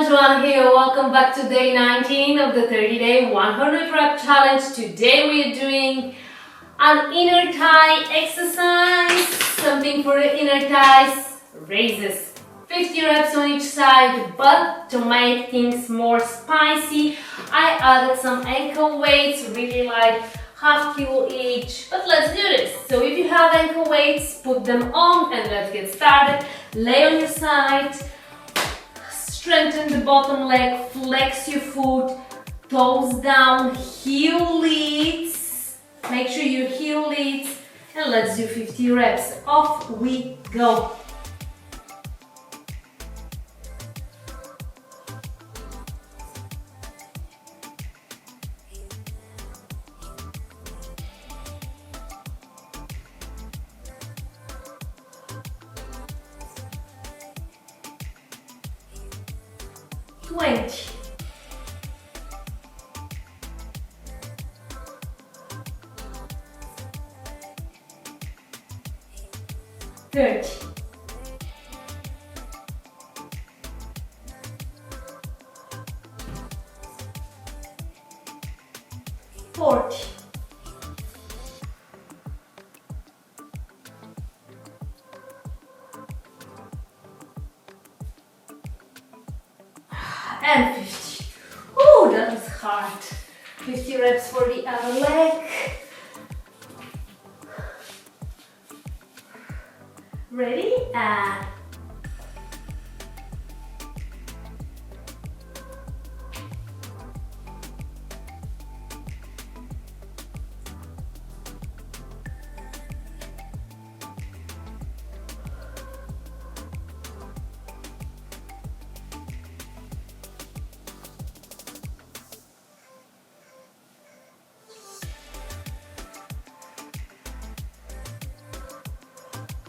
everyone, Joana here. Welcome back to day 19 of the 30-day 100 rep challenge. Today we are doing an inner thigh exercise, something for the inner thighs, raises. 50 reps on each side, but to make things more spicy, I added some ankle weights, really like half kilo each, but let's do this. So if you have ankle weights, put them on and let's get started. Lay on your side. Strengthen the bottom leg, flex your foot, toes down, heel leads. Make sure your heel leads, and let's do 50 reps. Off we go. Twenty. 30. 40. 50. Oh, that was hard. 50 reps for the other leg. Ready? And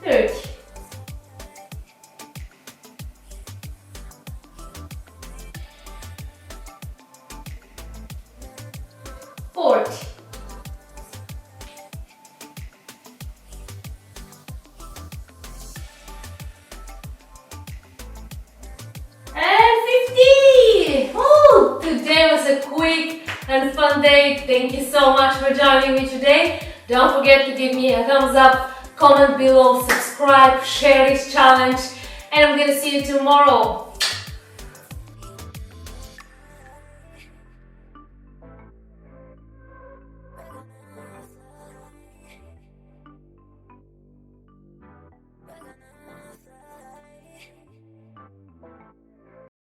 30. 40. 50. Oh, today was a quick and fun day. Thank you so much for joining me today. Don't forget to give me a thumbs up, comment below, subscribe, share this challenge, and I'm gonna see you tomorrow.